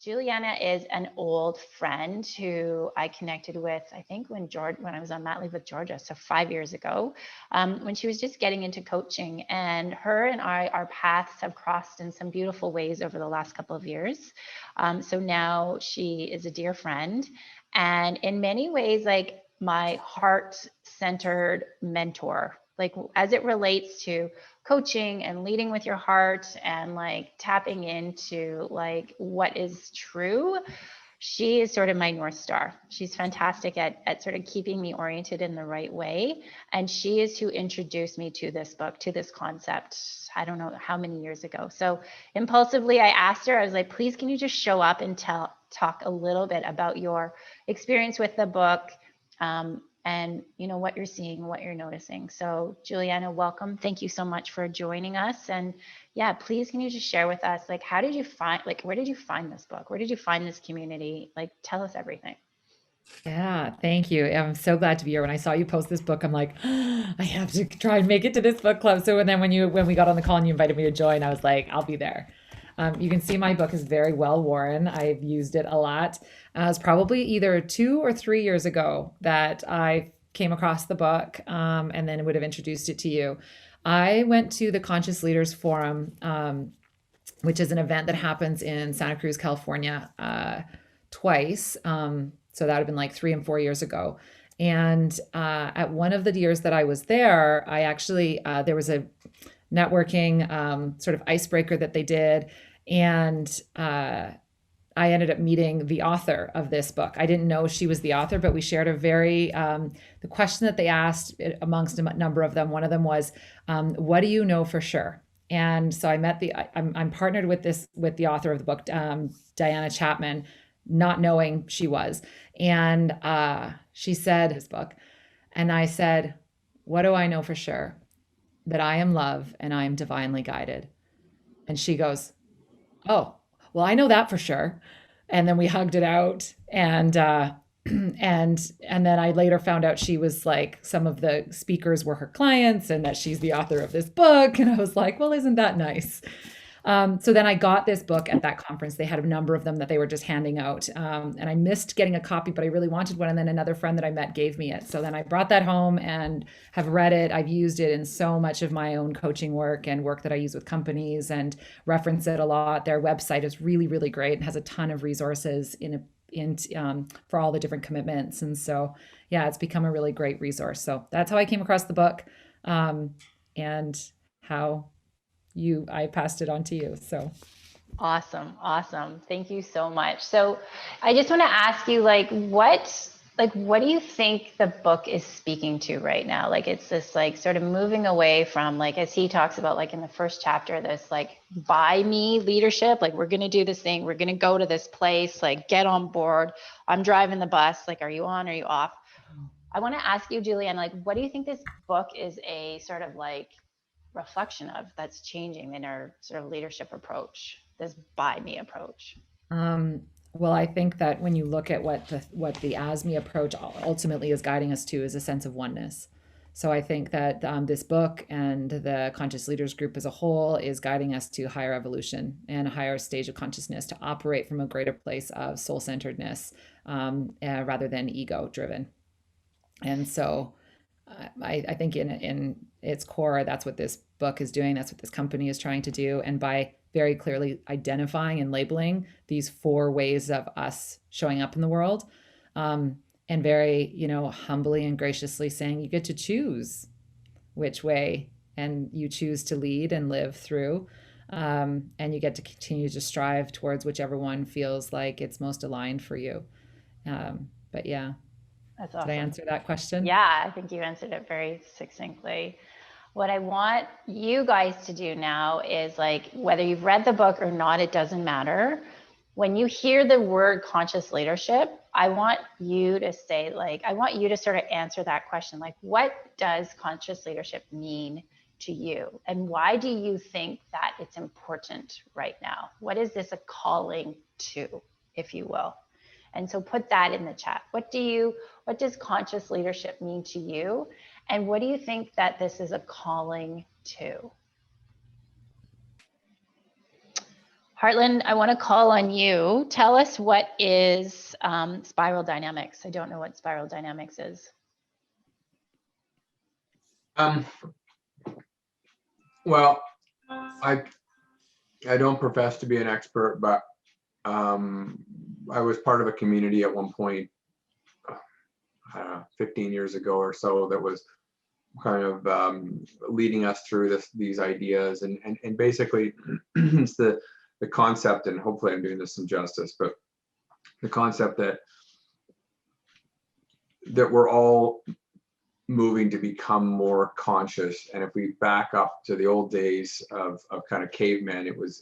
Juliana is an old friend who I connected with, I think when I was on mat leave with Georgia, so 5 years ago, when she was just getting into coaching. And her and our paths have crossed in some beautiful ways over the last couple of years. So now she is a dear friend, and in many ways, like my heart-centered mentor, like as it relates to coaching and leading with your heart and like tapping into like what is true. She is sort of my North Star. She's fantastic at sort of keeping me oriented in the right way. And she is who introduced me to this book, to this concept. I don't know how many years ago. So impulsively, I asked her, I was like, please, can you just show up and talk a little bit about your experience with the book, and what you're seeing, what you're noticing. So Juliana, welcome. Thank you so much for joining us. And yeah, please, can you just share with us, like, where did you find this book? Where did you find this community? Like, tell us everything. Yeah, thank you. I'm so glad to be here. When I saw you post this book, I'm like, I have to try and make it to this book club. So and then when we got on the call and you invited me to join, I was like, I'll be there. You can see my book is very well worn. I've used it a lot. It's probably either 2 or 3 years ago that I came across the book, and then would have introduced it to you. I went to the Conscious Leaders Forum, which is an event that happens in Santa Cruz, California, twice. So that would have been like 3 and 4 years ago. And at one of the years that I was there, I actually, there was a networking sort of icebreaker that they did. And I ended up meeting the author of this book. I didn't know she was the author, but we shared the question that they asked amongst a number of them. One of them was, what do you know for sure? And so I'm partnered with the author of the book, Diana Chapman, not knowing she was. And she said, his book. And I said, what do I know for sure? That I am love and I am divinely guided. And she goes, oh, well, I know that for sure. And then we hugged it out. And then I later found out she was like, some of the speakers were her clients and that she's the author of this book. And I was like, well, isn't that nice? So then I got this book at that conference. They had a number of them that they were just handing out. And I missed getting a copy, but I really wanted one. And then another friend that I met gave me it. So then I brought that home and have read it. I've used it in so much of my own coaching work and work that I use with companies and reference it a lot. Their website is really, really great and has a ton of resources for all the different commitments. And so, yeah, it's become a really great resource. So that's how I came across the book, and how I passed it on to you. So Awesome. Awesome. Thank you so much. So I just want to ask you, what do you think the book is speaking to right now? Like, it's this like sort of moving away from, like, as he talks about, like in the first chapter, this like by me leadership, like we're going to do this thing, we're going to go to this place, like get on board. I'm driving the bus. Like, are you on? Are you off? I want to ask you, Julianne, like, what do you think this book is a sort of like reflection of that's changing in our sort of leadership approach, this by me approach? Um, well, I think that when you look at what the ASME approach ultimately is guiding us to is a sense of oneness. So I think that this book and the Conscious Leaders Group as a whole is guiding us to higher evolution and a higher stage of consciousness to operate from a greater place of soul-centeredness, rather than ego-driven. And so I think in its core, that's what this book is doing. That's what this company is trying to do. And by very clearly identifying and labeling these 4 ways of us showing up in the world, and very, humbly and graciously saying, you get to choose which way and you choose to lead and live through. And you get to continue to strive towards whichever one feels like it's most aligned for you. But yeah, That's did I awesome. answer that question? Yeah, I think you answered it very succinctly. What I want you guys to do now is, like, whether you've read the book or not, it doesn't matter. When you hear the word conscious leadership, I want you to say, like, I want you to sort of answer that question. Like, what does conscious leadership mean to you? And why do you think that it's important right now? What is this a calling to, if you will? And so put that in the chat. What does conscious leadership mean to you? And what do you think that this is a calling to? Heartland, I want to call on you. Tell us what is spiral dynamics. I don't know what spiral dynamics is. Well, I don't profess to be an expert, but I was part of a community at one point, 15 years ago or so, that was kind of leading us through these ideas, and basically it's the concept, and hopefully I'm doing this some justice, but the concept that we're all moving to become more conscious. And if we back up to the old days of kind of cavemen, it was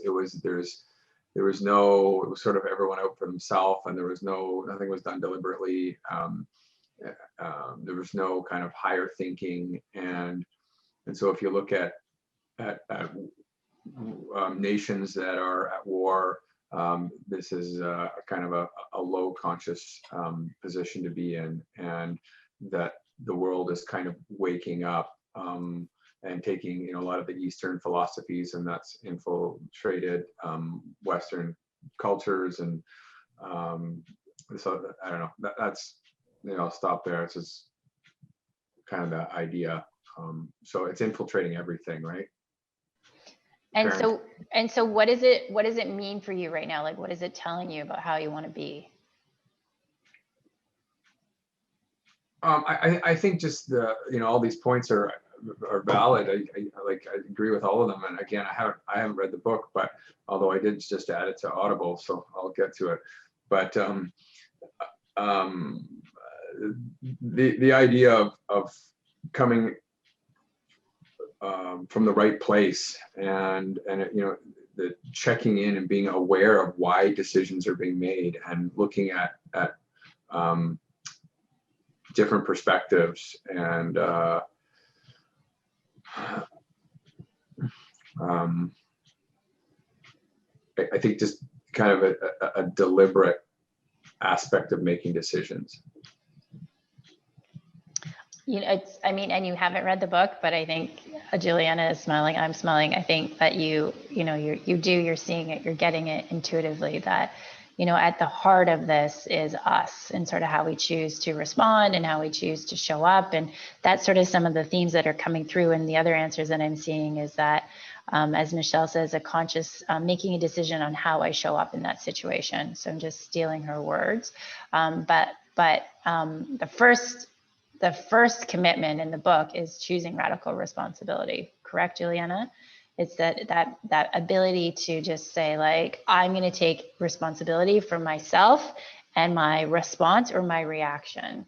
sort of everyone out for themselves, and nothing was done deliberately. There was no kind of higher thinking, and so if you look at nations that are at war, this is a kind of a low conscious position to be in, and that the world is kind of waking up and taking, a lot of the Eastern philosophies, and that's infiltrated Western cultures, and so I don't know. That's I'll stop there. It's just kind of the idea. So it's infiltrating everything, right? And so what does it mean for you right now? Like, what is it telling you about how you want to be? I think just all these points are valid. I agree with all of them. And again, I haven't read the book, but although I did just add it to Audible, so I'll get to it. But the idea of coming from the right place, and the checking in and being aware of why decisions are being made, and looking at different perspectives, and I think just kind of a deliberate aspect of making decisions. And you haven't read the book, but I think Juliana is smiling. I'm smiling. I think that you're seeing it, you're getting it intuitively, that, at the heart of this is us, and sort of how we choose to respond and how we choose to show up. And that's sort of some of the themes that are coming through. And the other answers that I'm seeing is that, as Michelle says, a conscious making a decision on how I show up in that situation. So I'm just stealing her words. But the first commitment in the book is choosing radical responsibility. Correct, Juliana? It's that ability to just say, like, I'm going to take responsibility for myself and my response or my reaction.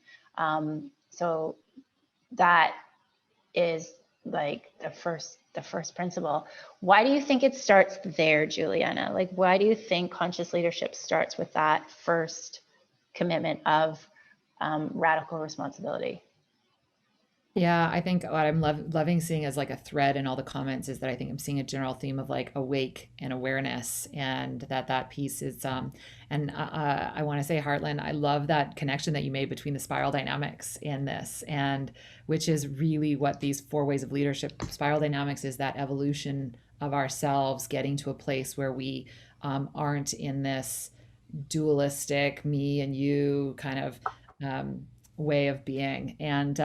So that is like the first principle. Why do you think it starts there, Juliana? Like, why do you think conscious leadership starts with that first commitment of radical responsibility? Yeah, I think what I'm loving seeing as like a thread in all the comments is that I think I'm seeing a general theme of like awake and awareness, and that piece is and I want to say, Heartland, I love that connection that you made between the spiral dynamics in this, and which is really what these 4 ways of leadership. Spiral dynamics is that evolution of ourselves, getting to a place where we aren't in this dualistic me and you kind of way of being, and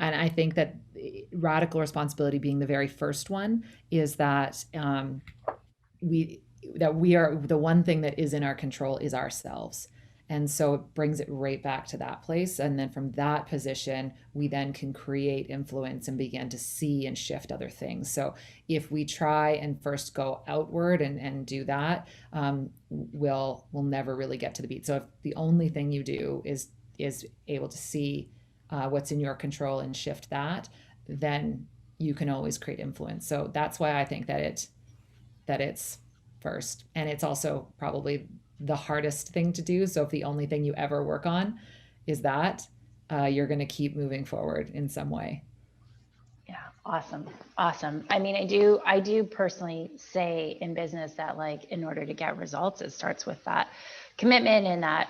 I think that radical responsibility being the very first one is that we are the one thing that is in our control is ourselves. And so it brings it right back to that place. And then from that position, we then can create influence and begin to see and shift other things. So if we try and first go outward and do that, we'll never really get to the beat. So if the only thing you do is able to see what's in your control and shift that, then you can always create influence. So that's why I think that it's first, and it's also probably the hardest thing to do. So if the only thing you ever work on is that, you're going to keep moving forward in some way. Yeah, awesome. I mean, I do personally say in business that, like, in order to get results, it starts with that commitment, and that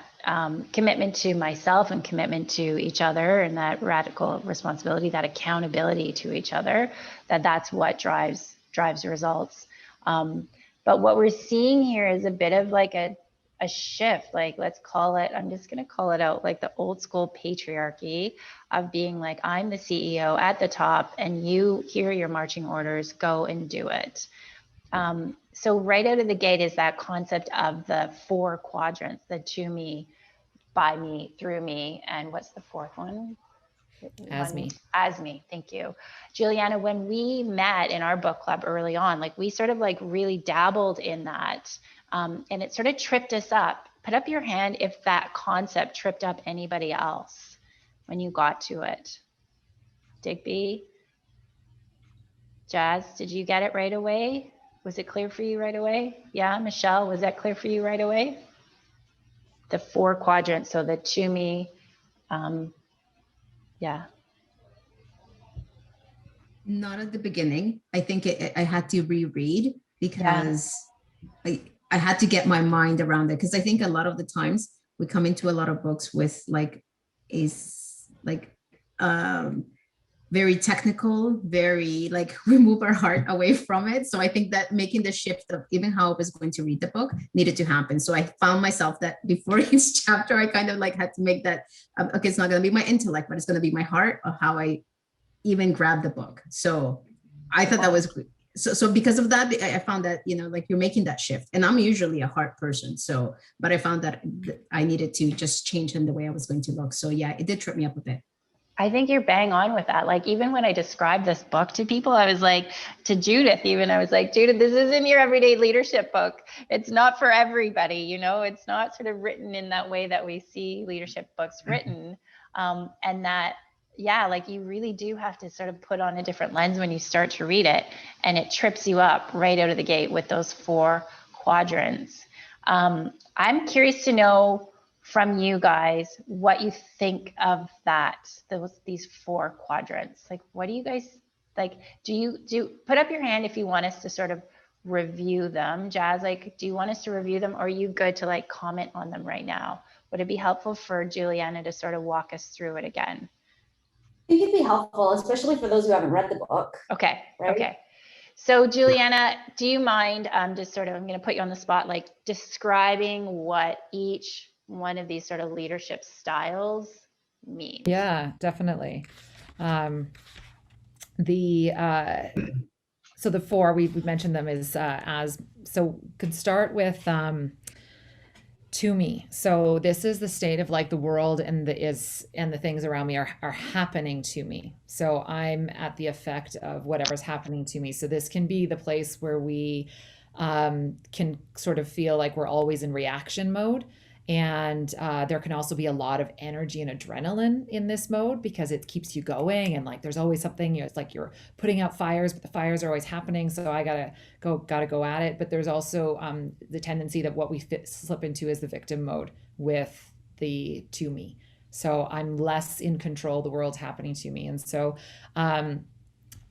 commitment to myself and commitment to each other, and that radical responsibility, that accountability to each other, that's what drives results. But But what we're seeing here is a bit of like a shift, like let's call it, I'm just going to call it out, like the old school patriarchy of being like, I'm the CEO at the top and you, here are your marching orders, go and do it. So right out of the gate is that concept of the 4 quadrants, the to me, by me, through me, and what's the fourth one? As me. As me. Thank you. Juliana, when we met in our book club early on, like we sort of like really dabbled in that. And it sort of tripped us up. Put up your hand if that concept tripped up anybody else when you got to it. Digby, Jazz, did you get it right away? Was it clear for you right away? Yeah, Michelle, was that clear for you right away? The 4 quadrants, so the to me, yeah. Not at the beginning. I think I had to reread because I had to get my mind around it. Because I think a lot of the times we come into a lot of books with like very technical, very like remove our heart away from it. So I think that making the shift of even how I was going to read the book needed to happen. So I found myself that before each chapter, I kind of like had to make that, okay, it's not going to be my intellect, but it's going to be my heart of how I even grab the book. So I thought that was good. So because of that, I found that, you know, like you're making that shift, and I'm usually a heart person. So, but I found that I needed to just change in the way I was going to look. So yeah, it did trip me up a bit. I think you're bang on with that. Like, even when I described this book to people, I was like, to Judith, even, I was like, Judith, this isn't your everyday leadership book. It's not for everybody, you know, it's not sort of written in that way that we see leadership books written. And that, yeah, like you really do have to sort of put on a different lens when you start to read it, and it trips you up right out of the gate with those 4 quadrants. I'm curious to know from you guys what you think of that, these 4 quadrants. Like, what do you guys like? Do put up your hand if you want us to sort of review them. Jazz, like, do you want us to review them, or are you good to like comment on them right now? Would it be helpful for Juliana to sort of walk us through it again? I think it'd be helpful, especially for those who haven't read the book. Okay. Right? Okay. So Juliana, do you mind just sort of, I'm going to put you on the spot, like describing what each one of these sort of leadership styles means? Yeah, definitely. The so the 4 we mentioned them is as, so could start with to me. So this is the state of like the world and the things around me are happening to me. So I'm at the effect of whatever's happening to me. So this can be the place where we can sort of feel like we're always in reaction mode. And there can also be a lot of energy and adrenaline in this mode because it keeps you going. And like, there's always something, you know, it's like you're putting out fires, but the fires are always happening. So I gotta go at it. But there's also the tendency that what we slip into is the victim mode with the to me. So I'm less in control. The world's happening to me. And so,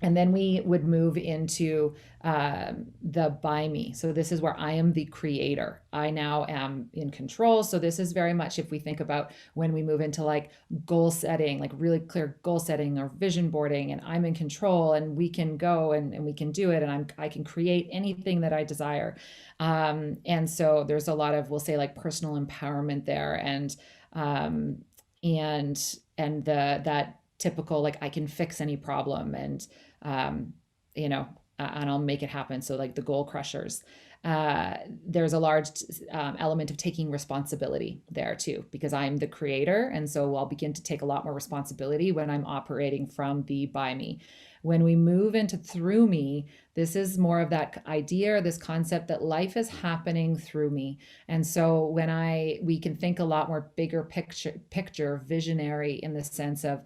and then we would move into the by me. So this is where I am the creator. I now am in control. So this is very much, if we think about when we move into like goal setting, like really clear goal setting or vision boarding, and I'm in control and we can go and we can do it. And I can create anything that I desire. And so there's a lot of, we'll say like personal empowerment there, and that typical, like I can fix any problem, and you know, and I'll make it happen. So like the goal crushers, there's a large element of taking responsibility there too, because I'm the creator. And so I'll begin to take a lot more responsibility when I'm operating from the by me. When we move into through me, this is more of that idea or this concept that life is happening through me. And so when we can think a lot more bigger picture, visionary, in the sense of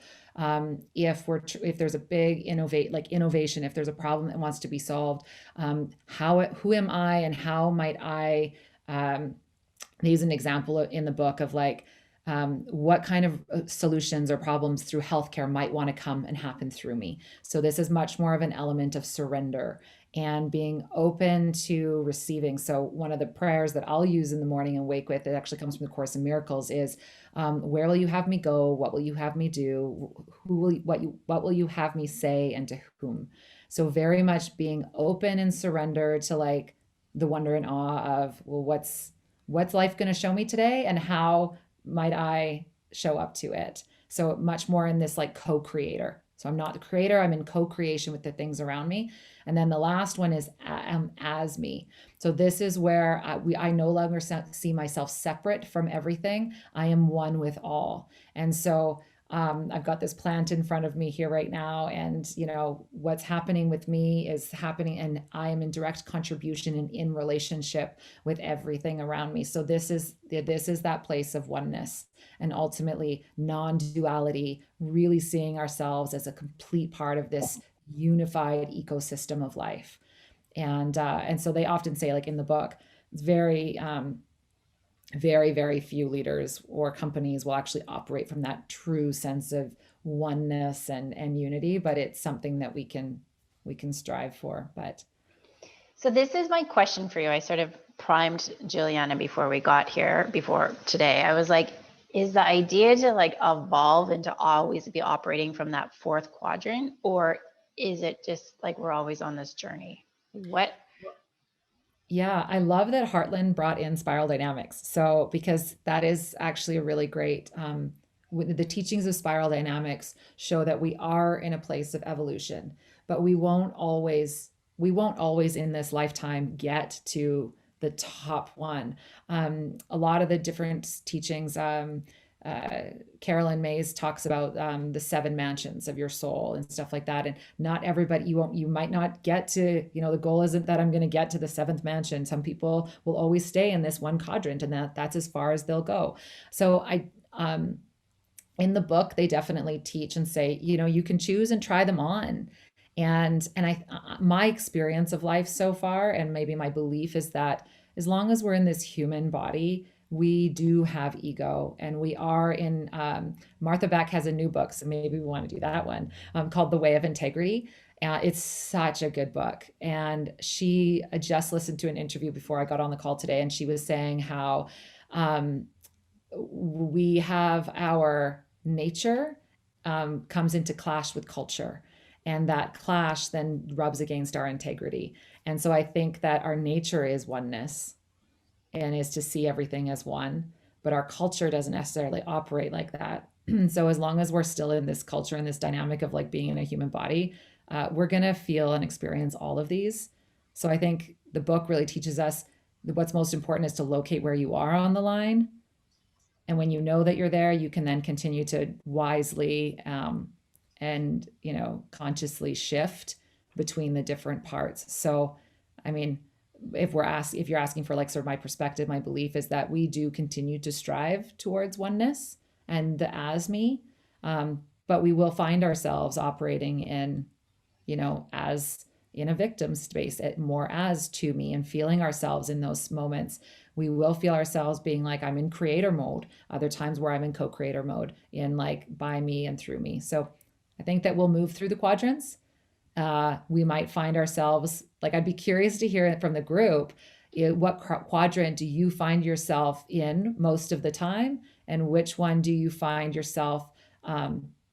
if there's a big innovation, if there's a problem that wants to be solved, who am I and how might I use an example in the book of like what kind of solutions or problems through healthcare might want to come and happen through me. So this is much more of an element of surrender and being open to receiving. So one of the prayers that I'll use in the morning and wake with, it actually comes from the Course in Miracles, is where will you have me go? What will you have me do? What will you have me say, and to whom? So very much being open and surrender to like, the wonder and awe of, well, what's life going to show me today, and how might I show up to it? So much more in this like co-creator. So I'm not the creator, I'm in co-creation with the things around me. And then the last one is as me. So this is where I no longer see myself separate from everything. I am one with all. And so I've got this plant in front of me here right now, and what's happening with me is happening, and I am in direct contribution and in relationship with everything around me. So this is that place of oneness, and ultimately non-duality, really seeing ourselves as a complete part of this unified ecosystem of life. And so they often say, like in the book, it's very very few leaders or companies will actually operate from that true sense of oneness and unity, but it's something that we can strive for. But so this is my question for you. I sort of primed Juliana before we got here, before today. I was like, is the idea to like evolve and to always be operating from that fourth quadrant, or is it just like we're always on this journey? What? yeah, I love that Heartland brought in spiral dynamics. So, because that is actually a really great, the teachings of spiral dynamics show that we are in a place of evolution, but we won't always in this lifetime get to the top one. A lot of the different teachings, Carolyn Mays talks about the seven mansions of your soul and stuff like that. And not everybody, you might not get to, the goal isn't that I'm going to get to the seventh mansion. Some people will always stay in this one quadrant, and that's as far as they'll go. So in the book, they definitely teach and say, you can choose and try them on. And my experience of life so far, and maybe my belief, is that as long as we're in this human body, we do have ego, and we are in, Martha Beck has a new book, so maybe we want to do that one, called The Way of Integrity. It's such a good book. And she just listened to an interview before I got on the call today, and she was saying how we have our nature comes into clash with culture, and that clash then rubs against our integrity. And so I think that our nature is oneness and is to see everything as one, but our culture doesn't necessarily operate like that. So as long as we're still in this culture and this dynamic of like being in a human body, we're going to feel and experience all of these. So I think the book really teaches us that what's most important is to locate where you are on the line. And when you know that you're there, you can then continue to wisely and consciously shift between the different parts. So, I mean, if you're asking for like sort of my perspective, my belief is that we do continue to strive towards oneness and the as me, but we will find ourselves operating in, as in a victim space, more as to me, and feeling ourselves in those moments. We will feel ourselves being like, I'm in creator mode, other times where I'm in co-creator mode, in like by me and through me. So I think that we'll move through the quadrants. We might find ourselves, like, I'd be curious to hear it from the group. What quadrant do you find yourself in most of the time? And which one do you find yourself,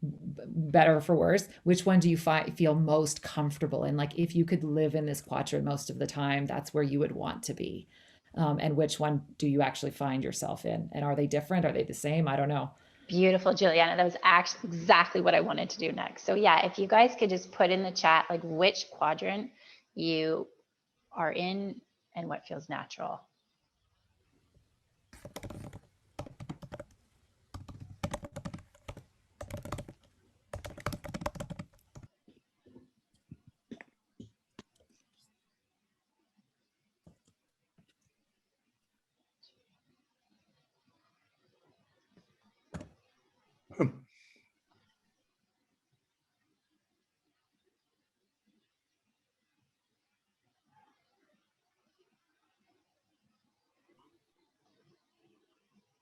better or for worse, which one do you feel most comfortable in? Like, if you could live in this quadrant most of the time, that's where you would want to be. And which one do you actually find yourself in? And are they different? Are they the same? I don't know. Beautiful, Juliana. That was actually exactly what I wanted to do next. So yeah, if you guys could just put in the chat, like which quadrant you are in and what feels natural.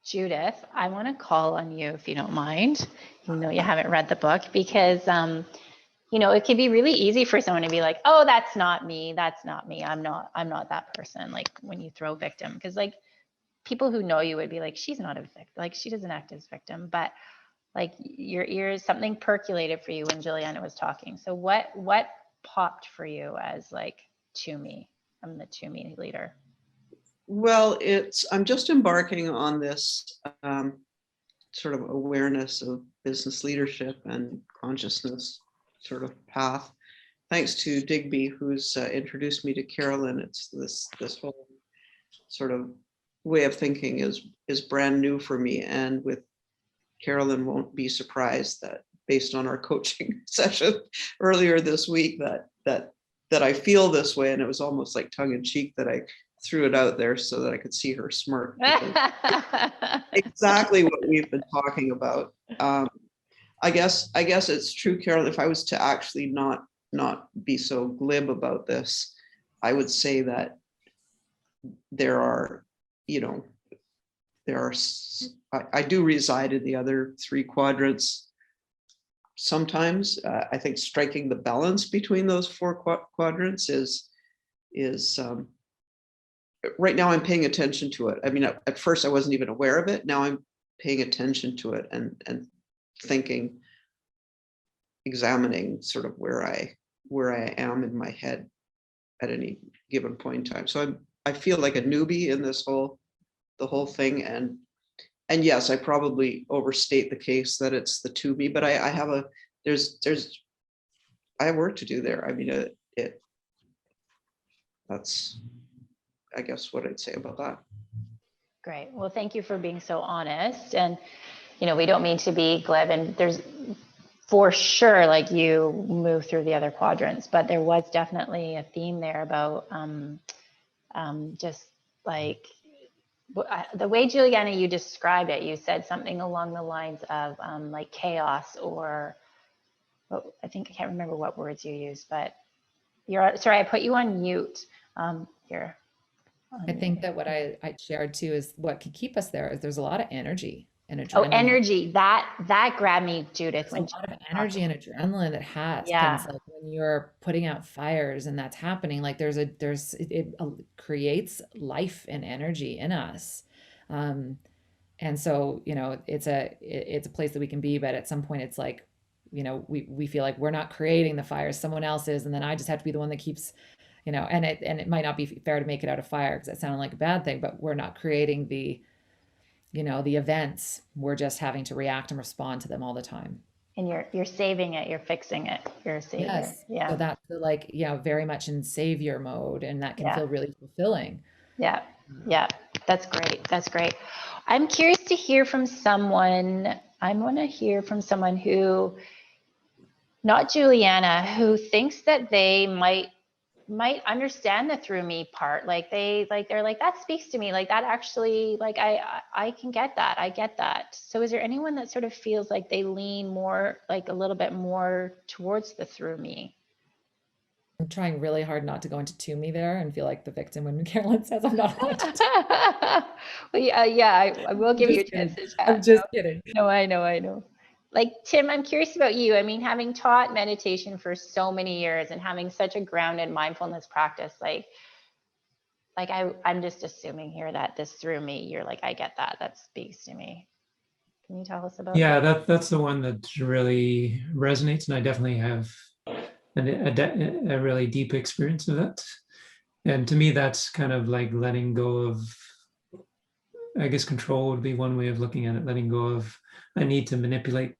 Judith, I want to call on you if you don't mind, even though you haven't read the book, because it can be really easy for someone to be like, oh, that's not me. That's not me. I'm not that person. Like when you throw victim, because like people who know you would be like, she's not a victim. Like she doesn't act as victim, but like your ears, something percolated for you when Juliana was talking. So what popped for you as like to me? the to me leader? Well, I'm just embarking on this sort of awareness of business leadership and consciousness sort of path. Thanks to Digby, who's introduced me to Carolyn. It's this whole sort of way of thinking is brand new for me. And with Carolyn, won't be surprised that based on our coaching session earlier this week, that I feel this way. And it was almost like tongue in cheek that I threw it out there so that I could see her smirk. Exactly what we've been talking about. I guess it's true, Carol. If I was to actually not be so glib about this, I would say that there are, I do reside in the other three quadrants. Sometimes I think striking the balance between those four quadrants is right now I'm paying attention to it. I mean, at first I wasn't even aware of it. Now I'm paying attention to it and thinking, examining sort of where I am in my head at any given point in time. So I feel like a newbie in the whole thing. And yes, I probably overstate the case that it's the to me, but I have I have work to do there. I mean, that's, I guess, what I'd say about that. Great. Well, thank you for being so honest. And, we don't mean to be glib, and there's for sure, like, you move through the other quadrants, but there was definitely a theme there about just like the way, Juliana, you described it. You said something along the lines of like chaos, or I think I can't remember what words you used, but sorry, I put you on mute here. I think that what I shared too is what could keep us there is there's a lot of energy and adrenaline. Oh, energy. That grabbed me, Judith. There's a lot of energy and adrenaline that happens. Like when you're putting out fires and that's happening, like it creates life and energy in us. And so, it's a place that we can be, but at some point it's like, we feel like we're not creating the fires, someone else is, and then I just have to be the one that keeps, and it might not be fair to make it out of fire because that sounded like a bad thing, but we're not creating the events. We're just having to react and respond to them all the time. And you're saving it, you're fixing it, you're a savior. Yes. Yeah. So that's very much in savior mode, and that can feel really fulfilling. Yeah. Yeah. That's great. That's great. I'm curious to hear from someone. I want to hear from someone who, not Juliana, who thinks that they might understand the through me part. They're like, that speaks to me. Like that actually, like I can get that. I get that. So is there anyone that sort of feels like they lean more, like a little bit more towards the through me? I'm trying really hard not to go into to me there and feel like the victim when Carolyn says I'm not allowed to. Well, I will give you a chance to chat. I'm just kidding. No, I know. Like, Tim, I'm curious about you. I mean, having taught meditation for so many years and having such a grounded mindfulness practice, I'm just assuming here that this through me, you're like, I get that. That speaks to me. Can you tell us about that? That's the one that really resonates. And I definitely have a really deep experience of that. And to me, that's kind of like letting go of, I guess control would be one way of looking at it, letting go of a need to manipulate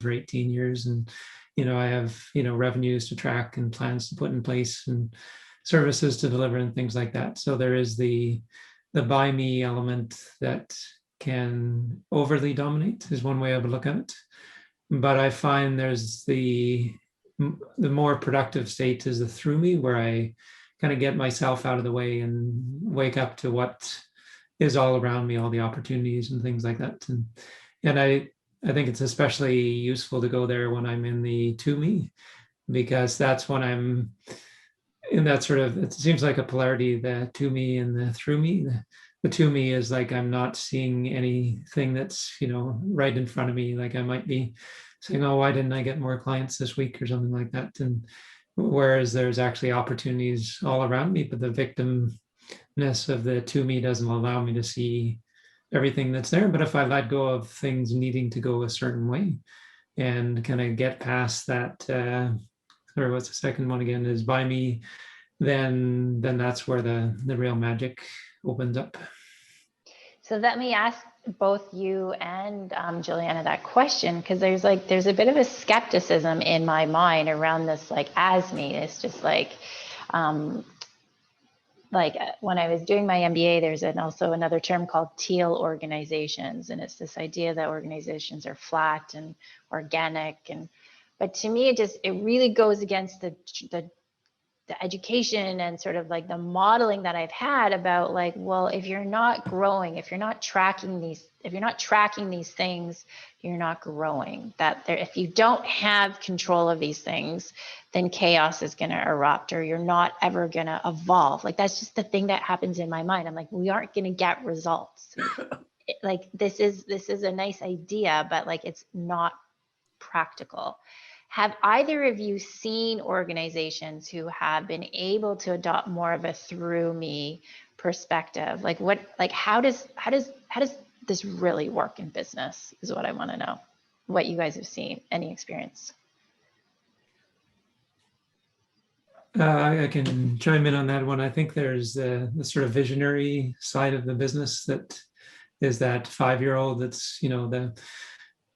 for 18 years. And, I have, revenues to track and plans to put in place and services to deliver and things like that. So there is the by me element that can overly dominate is one way I would look at it. But I find there's the more productive state is the through me, where I kind of get myself out of the way and wake up to what is all around me, all the opportunities and things like that. And I think it's especially useful to go there when I'm in the to me, because that's when I'm in that sort of, it seems like a polarity, the to me and the through me. The to me is like, I'm not seeing anything that's, right in front of me. Like I might be saying, oh, why didn't I get more clients this week or something like that? And whereas there's actually opportunities all around me, but the victimness of the to me doesn't allow me to see everything that's there. But if I let go of things needing to go a certain way, and kind of get past that, or what's the second one again, is by me, then that's where the real magic opens up. So let me ask both you and Juliana that question, because there's a bit of a skepticism in my mind around this, like, as me. It's just um, when I was doing my MBA, there's also another term called Teal Organizations, and it's this idea that organizations are flat and organic, but to me, it really goes against the education and sort of like the modeling that I've had about, like, well, if you're not growing, if you're not tracking these things, you're not growing. If you don't have control of these things, then chaos is going to erupt, or you're not ever going to evolve. Like, that's just the thing that happens in my mind. I'm like, we aren't going to get results. Like, this is a nice idea, but like, it's not practical. Have either of you seen organizations who have been able to adopt more of a through me perspective? How does this really work in business is what I want to know. What you guys have seen, any experience? I can chime in on that one. I think there's the sort of visionary side of the business that is that 5-year-old that's,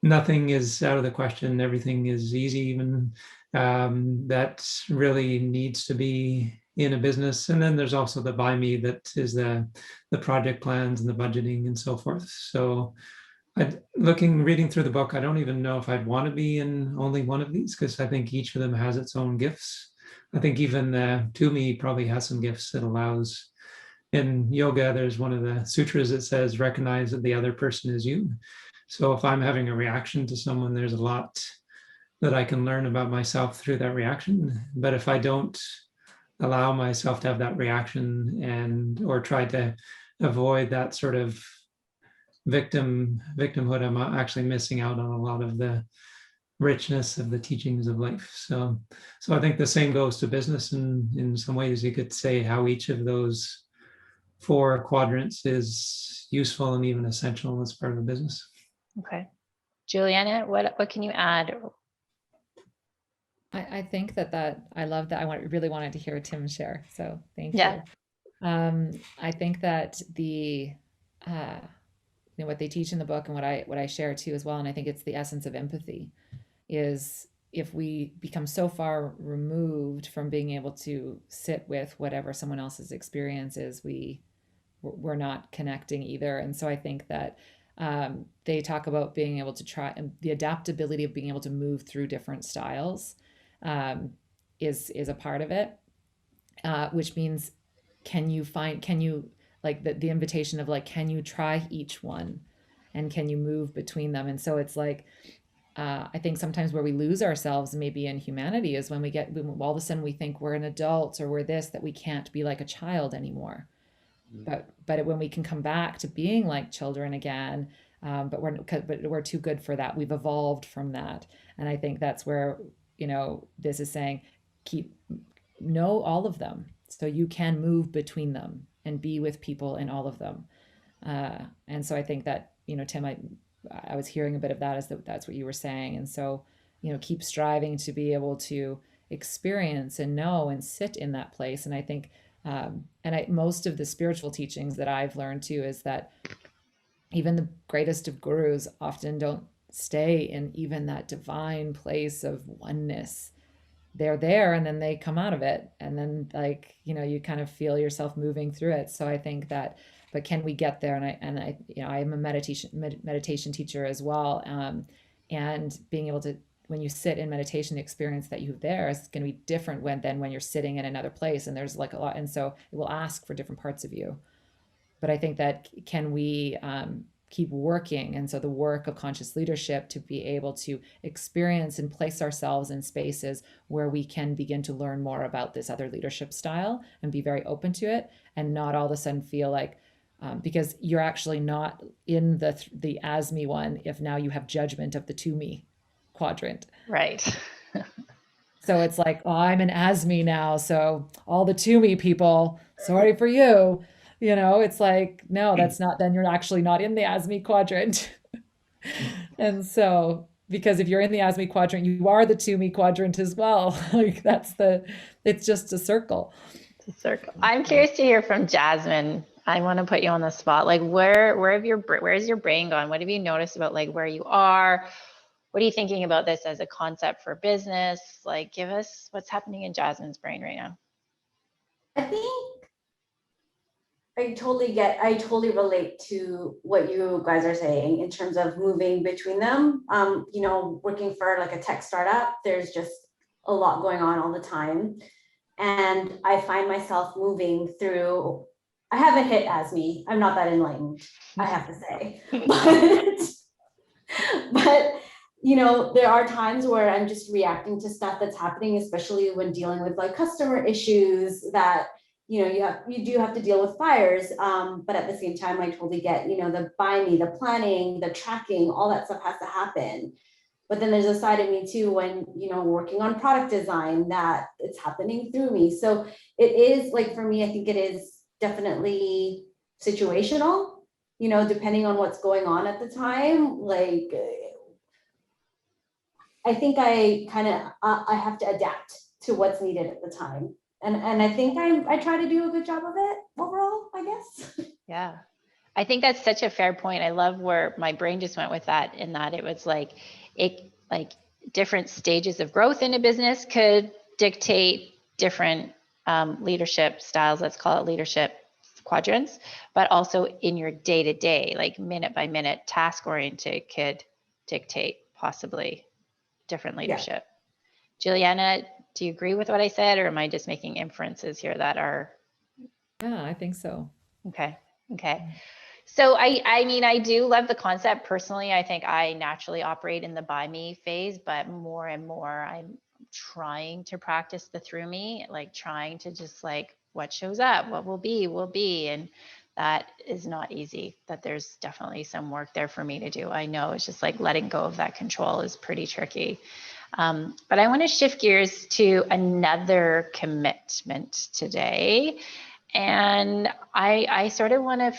nothing is out of the question, everything is easy, even that really needs to be in a business. And then there's also the by me, that is the project plans and the budgeting and so forth. So reading through the book, I don't even know if I'd want to be in only one of these, because I think each of them has its own gifts. I think even to me probably has some gifts that allows. In yoga, there's one of the sutras that says, recognize that the other person is you. So if I'm having a reaction to someone, there's a lot that I can learn about myself through that reaction. But if I don't allow myself to have that reaction or try to avoid that sort of victimhood, I'm actually missing out on a lot of the richness of the teachings of life. So I think the same goes to business, and in some ways you could say how each of those 4 quadrants is useful and even essential as part of a business. Okay. Juliana, what can you add? I think that I love that. Really wanted to hear Tim share. So thank you. Yeah. I think that what they teach in the book and what I share too as well, and I think it's the essence of empathy, is if we become so far removed from being able to sit with whatever someone else's experience is, we're not connecting either. And so I think that they talk about being able to try, and the adaptability of being able to move through different styles is a part of it, which means can you like the invitation of, like, can you try each one and can you move between them? And so it's like, I think sometimes where we lose ourselves maybe in humanity is when all of a sudden we think we're an adult or we're that we can't be like a child anymore. But when we can come back to being like children again, but we're too good for that. We've evolved from that. And I think that's where, this is saying, know all of them so you can move between them and be with people in all of them. And so I think that, Tim, I was hearing a bit of that, that's what you were saying. And so, keep striving to be able to experience and know and sit in that place. And I think, most of the spiritual teachings that I've learned too is that even the greatest of gurus often don't stay in even that divine place of oneness. They're there and then they come out of it, and then, like, you kind of feel yourself moving through it. So I think that, but can we get there? And I I am a meditation teacher as well, and being able to, when you sit in meditation, the experience that you have there is going to be different than when you're sitting in another place, and there's like a lot, and so it will ask for different parts of you. But I think that, can we keep working? And so the work of conscious leadership, to be able to experience and place ourselves in spaces where we can begin to learn more about this other leadership style and be very open to it, and not all of a sudden feel like, because you're actually not in the as me one if now you have judgment of the to me quadrant. Right. So it's like, oh, I'm an as me now, so all the to me people, sorry for you. It's like, no, that's not, then you're actually not in the as me quadrant. And so because if you're in the Ask Me quadrant, you are the To Me quadrant as well. Like it's just a circle. It's a circle. I'm curious to hear from Jasmine. I want to put you on the spot. Like where's your brain gone? What have you noticed about like where you are? What are you thinking about this as a concept for business? Like give us what's happening in Jasmine's brain right now. I think I totally relate to what you guys are saying in terms of moving between them. You know, working for like a tech startup, there's just a lot going on all the time. And I find myself moving through, I haven't hit as me, I'm not that enlightened, I have to say. But you know, there are times where I'm just reacting to stuff that's happening, especially when dealing with like customer issues that, you know, you do have to deal with fires. But at the same time, I totally get, you know, the buy me, the planning, the tracking, all that stuff has to happen. But then there's a side of me too, when, you know, working on product design, that it's happening through me. So it is like, for me, I think it is definitely situational, you know, depending on what's going on at the time. Like, I think I have to adapt to what's needed at the time. And I think I try to do a good job of it overall, I guess. Yeah. I think that's such a fair point. I love where my brain just went with that, in that it was like different stages of growth in a business could dictate different leadership styles, let's call it leadership quadrants, but also in your day-to-day, like minute by minute, task oriented could dictate possibly different leadership. Yeah. Juliana, do you agree with what I said, or am I just making inferences here that are? Yeah, I think so. Okay. So I mean, I do love the concept personally. I think I naturally operate in the by me phase, but more and more I'm trying to practice the through me, like trying to just like what shows up, what will be. And that is not easy. That there's definitely some work there for me to do. I know it's just like letting go of that control is pretty tricky. But I want to shift gears to another commitment today. And I sort of want to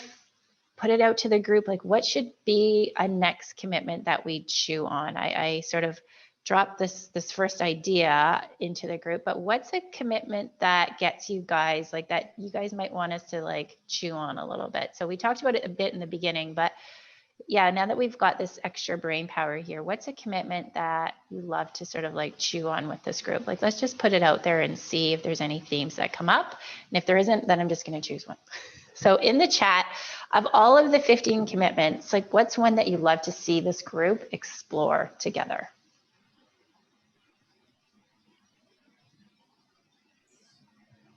put it out to the group, like what should be a next commitment that we chew on? I sort of dropped this first idea into the group, but what's a commitment that gets you guys, like that you guys might want us to like chew on a little bit? So we talked about it a bit in the beginning, but yeah, now that we've got this extra brain power here, what's a commitment that you love to sort of like chew on with this group? Like, let's just put it out there and see if there's any themes that come up. And if there isn't, then I'm just going to choose one. So in the chat, of all of the 15 commitments, like what's one that you love to see this group explore together?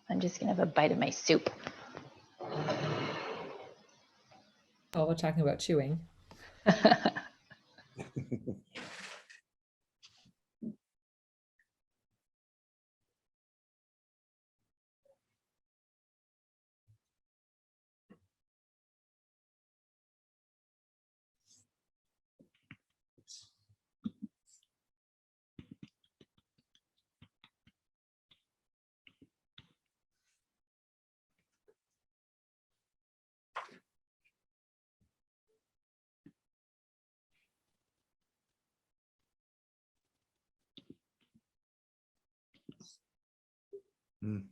I'm just going to have a bite of my soup. Oh, we're talking about chewing. Mm.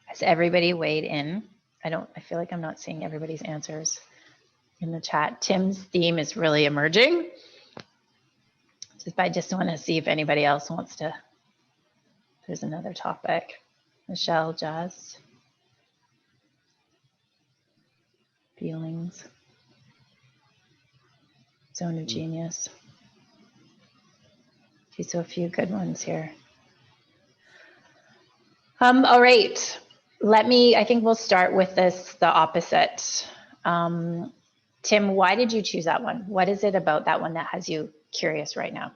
Has everybody weighed in? I feel like I'm not seeing everybody's answers in the chat. Tim's theme is really emerging. I just want to see if anybody else wants to. There's another topic. Michelle, Jazz. Feelings. Zone of genius. Okay, so a few good ones here. All right. I think we'll start with the opposite. Tim, why did you choose that one? What is it about that one that has you curious right now?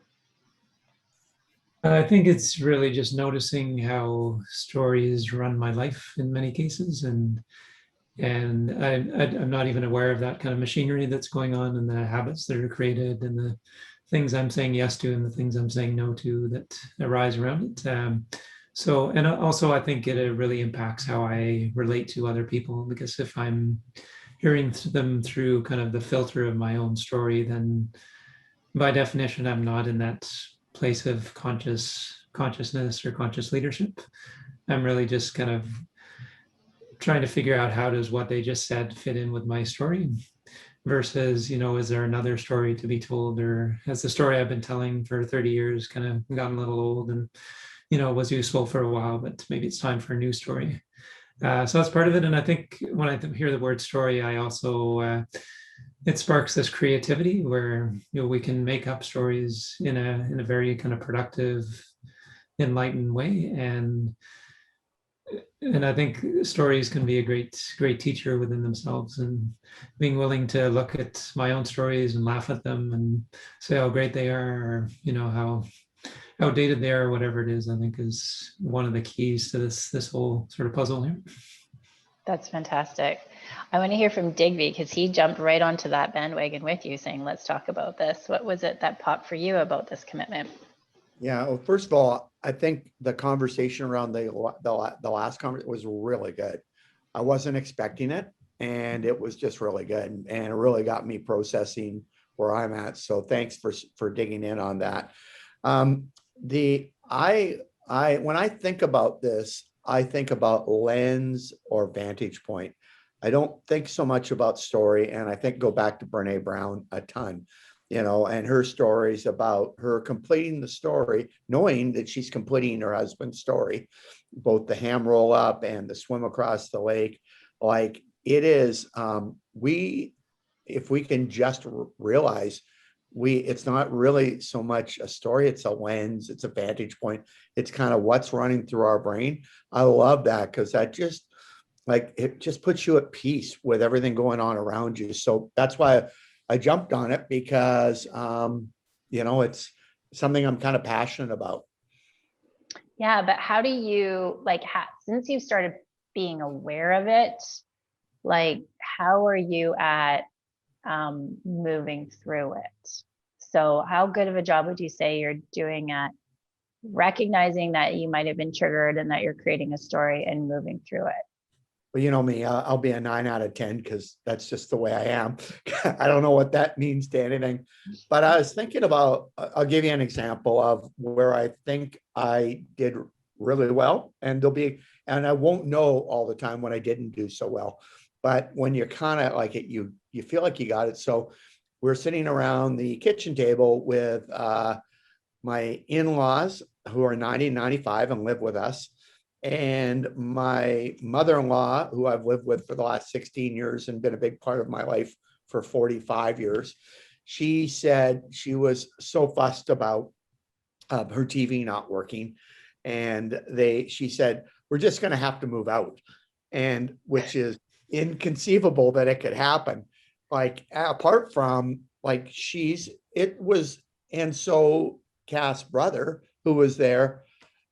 I think it's really just noticing how stories run my life in many cases, and I'm not even aware of that kind of machinery that's going on, and the habits that are created, and the things I'm saying yes to, and the things I'm saying no to that arise around it. And also I think it really impacts how I relate to other people, because if I'm hearing them through kind of the filter of my own story, then by definition, I'm not in that place of consciousness or conscious leadership. I'm really just kind of trying to figure out how does what they just said fit in with my story, versus, is there another story to be told, or has the story I've been telling for 30 years kind of gotten a little old and, was useful for a while, but maybe it's time for a new story. So that's part of it. And I think when I hear the word story, I also, it sparks this creativity where, we can make up stories in a very kind of productive, enlightened way. And I think stories can be a great teacher within themselves, and being willing to look at my own stories and laugh at them and say how great they are, or, how outdated they are, or whatever it is, I think is one of the keys to this whole sort of puzzle here. That's fantastic. I want to hear from Digby, because he jumped right onto that bandwagon with you saying, let's talk about this. What was it that popped for you about this commitment? Yeah, well, first of all, I think the conversation around the last conversation was really good. I wasn't expecting it, and it was just really good, and it really got me processing where I'm at. So thanks for digging in on that. When I think about this, I think about lens or vantage point. I don't think so much about story, and I think go back to Brene Brown a ton. And her stories about her completing the story, knowing that she's completing her husband's story, both the ham roll up and the swim across the lake. Like it is, if we can just realize it's not really so much a story, it's a lens, it's a vantage point. It's kind of what's running through our brain. I love that, because that just it just puts you at peace with everything going on around you. So that's why I jumped on it, because, it's something I'm kind of passionate about. Yeah, but how do you, since you started being aware of it, how are you at moving through it? So how good of a job would you say you're doing at recognizing that you might have been triggered and that you're creating a story and moving through it? Well, you know me, I'll be a 9 out of 10, because that's just the way I am. I don't know what that means to anything, but I was thinking about, I'll give you an example of where I think I did really well, and I won't know all the time when I didn't do so well, but when you're kind of like it, you feel like you got it. So we're sitting around the kitchen table with my in-laws, who are 90, 95 and live with us, and my mother-in-law, who I've lived with for the last 16 years and been a big part of my life for 45 years. She said she was so fussed about her TV not working. And she said, we're just going to have to move out. And which is inconceivable that it could happen. Apart from and so Cass' brother, who was there,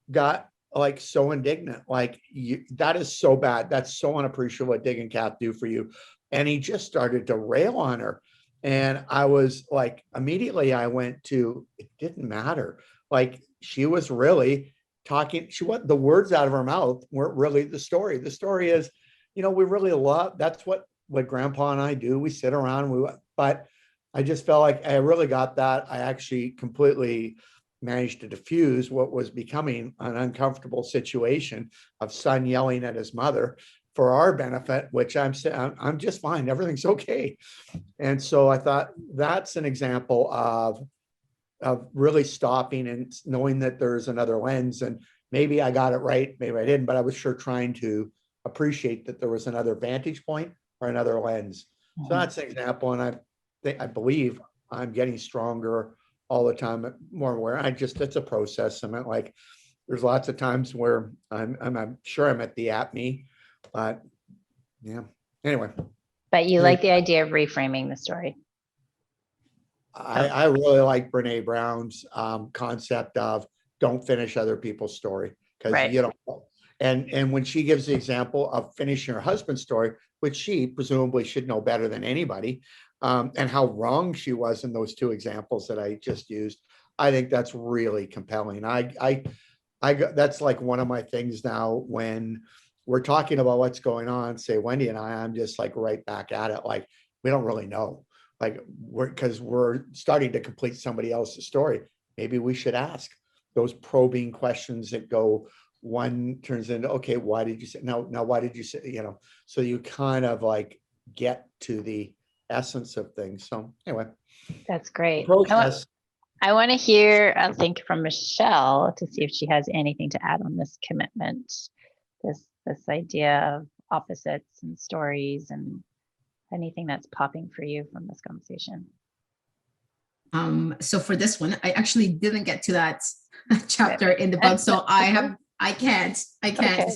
got so indignant, that is so bad. That's so unappreciable what Dig and Kath do for you. And he just started to rail on her. And I was immediately I went to, it didn't matter. She was really talking, the words out of her mouth weren't really the story. The story is, we really love, that's what Grandpa and I do. We sit around, but I just felt like I really got that. I actually completely managed to diffuse what was becoming an uncomfortable situation of son yelling at his mother for our benefit, which I'm saying, I'm just fine. Everything's okay. And so I thought that's an example of really stopping and knowing that there's another lens, and maybe I got it right, maybe I didn't, but I was sure trying to appreciate that there was another vantage point or another lens. So that's an example. And I believe I'm getting stronger all the time, more aware. It's a process. I meant there's lots of times where I'm sure I'm at me, but yeah. Anyway, But you like the idea of reframing the story. I really like Brene Brown's concept of don't finish other people's story, because Right. you don't know. And when she gives the example of finishing her husband's story, which she presumably should know better than anybody, and how wrong she was in those two examples that I just used, I think that's really compelling. That's like one of my things now when we're talking about what's going on, say Wendy and I'm just like right back at it. Like, we don't really know, like because we're starting to complete somebody else's story. Maybe we should ask those probing questions that go, one turns into, okay, why did you say, now why did you say, so you kind of like get to the essence of things. So anyway, That's great. process. I want to hear, I think, from Michelle to see if she has anything to add on this commitment, this idea of opposites and stories, and anything that's popping for you from this conversation. So for this one, I actually didn't get to that chapter in the book, so I can't. Okay.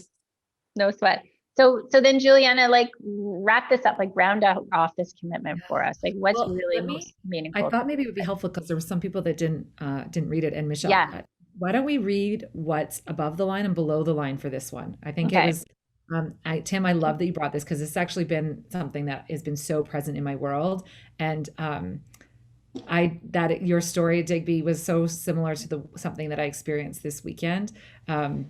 No sweat. So then Juliana, like wrap this up, like round off this commitment for us. Like what's really most meaningful? I thought maybe it would be helpful because there were some people that didn't read it. And Michelle, Yeah. Why don't we read what's above the line and below the line for this one? I think Okay. it was Tim, I love that you brought this because it's actually been something that has been so present in my world. And your story, Digby, was so similar to something that I experienced this weekend. I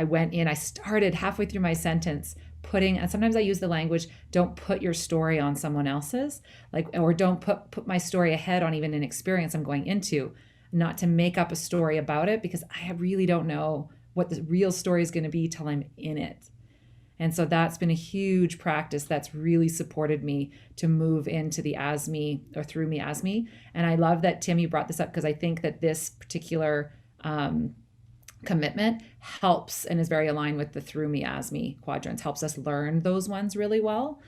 went in, I started halfway through my sentence and sometimes I use the language, don't put your story on someone else's, or don't put my story ahead on even an experience I'm going into, not to make up a story about it, because I really don't know what the real story is going to be till I'm in it. And so that's been a huge practice that's really supported me to move into the as me, or through me as me. And I love that, Tim, you brought this up, because I think that this particular commitment helps and is very aligned with the through me as me quadrants, helps us learn those ones really well.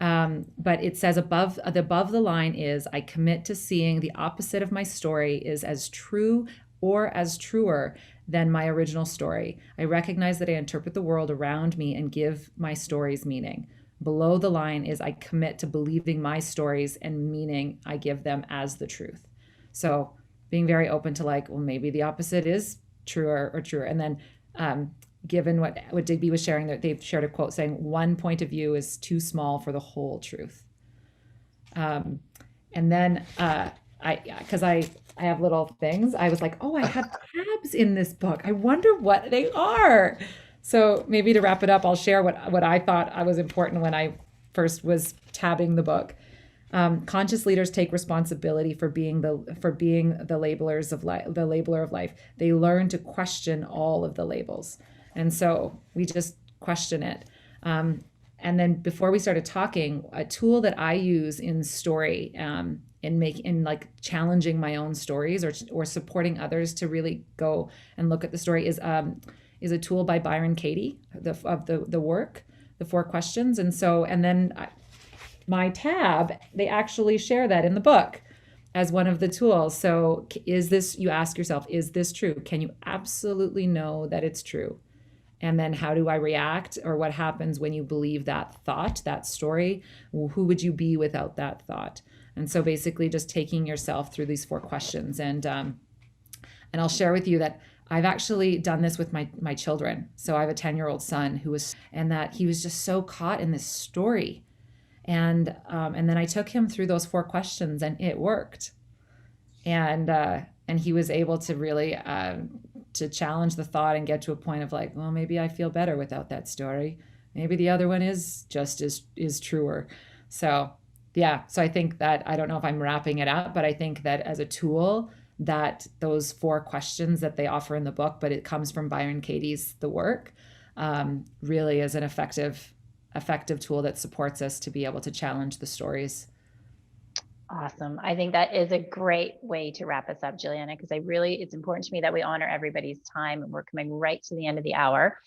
But it says above the line is, I commit to seeing the opposite of my story is as true or as truer than my original story. I recognize that I interpret the world around me and give my stories meaning. Below the line is, I commit to believing my stories and meaning I give them as the truth. So being very open to like, well, maybe the opposite is truer or truer. And then given what Digby was sharing, that they've shared a quote saying, one point of view is too small for the whole truth. And then because I have little things, I was like, oh, I have tabs in this book. I wonder what they are. So maybe to wrap it up, I'll share what I thought was important when I first was tabbing the book. Conscious leaders take responsibility for being the labelers of life, the labeler of life. They learn to question all of the labels, and so we just question it. And then before we started talking, a tool that I use in story, in like challenging my own stories or supporting others to really go and look at the story is a tool by Byron Katie of the work, the 4 questions, and then. My tab, they actually share that in the book as one of the tools. So you ask yourself, is this true? Can you absolutely know that it's true? And then how do I react, or what happens when you believe that thought, that story? Who would you be without that thought? And so basically just taking yourself through these 4 questions. And I'll share with you that I've actually done this with my children. So I have a 10-year-old son and he was just so caught in this story. And then I took him through those 4 questions, and it worked. And he was able to really to challenge the thought and get to a point of like, well, maybe I feel better without that story. Maybe the other one is just is truer. So yeah. So I think that, I don't know if I'm wrapping it up, but I think that as a tool, that those 4 questions that they offer in the book, but it comes from Byron Katie's The Work, really is an effective tool that supports us to be able to challenge the stories. Awesome. I think that is a great way to wrap us up, Juliana, because it's important to me that we honor everybody's time, and we're coming right to the end of the hour.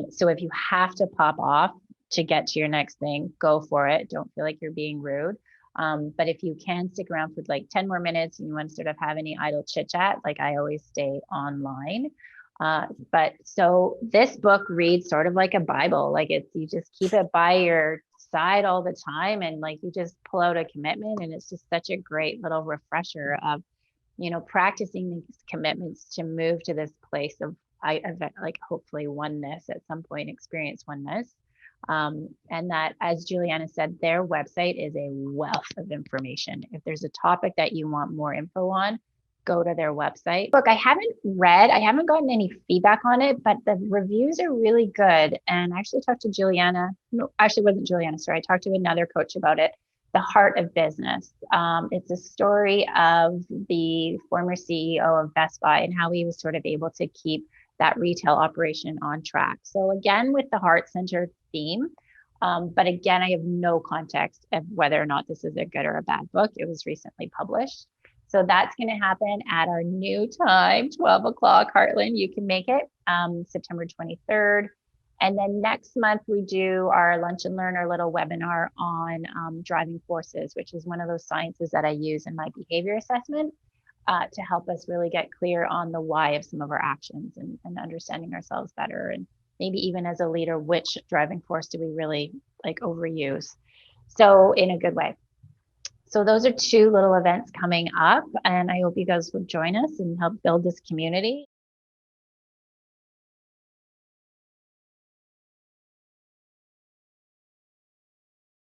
So if you have to pop off to get to your next thing, go for it. Don't feel like you're being rude. But if you can stick around for like 10 more minutes and you want to sort of have any idle chit chat, like I always stay online. But so this book reads sort of like a Bible, like it's, you just keep it by your side all the time. And like, you just pull out a commitment, and it's just such a great little refresher of, you know, practicing these commitments to move to this place of like hopefully oneness at some point, experience oneness. And that, as Juliana said, their website is a wealth of information. If there's a topic that you want more info on, go to their website. Look, I haven't gotten any feedback on it, but the reviews are really good. And I actually talked to Juliana. No, actually, it wasn't Juliana. Sorry, I talked to another coach about it. The Heart of Business. It's a story of the former CEO of Best Buy and how he was sort of able to keep that retail operation on track. So again, with the heart-centered theme, but again, I have no context of whether or not this is a good or a bad book. It was recently published. So that's going to happen at our new time, 12 o'clock, Heartland. You can make it September 23rd. And then next month, we do our Lunch and Learn, our little webinar on driving forces, which is one of those sciences that I use in my behavior assessment to help us really get clear on the why of some of our actions and understanding ourselves better. And maybe even as a leader, which driving force do we really like overuse? So in a good way. So those are two little events coming up, and I hope you guys will join us and help build this community.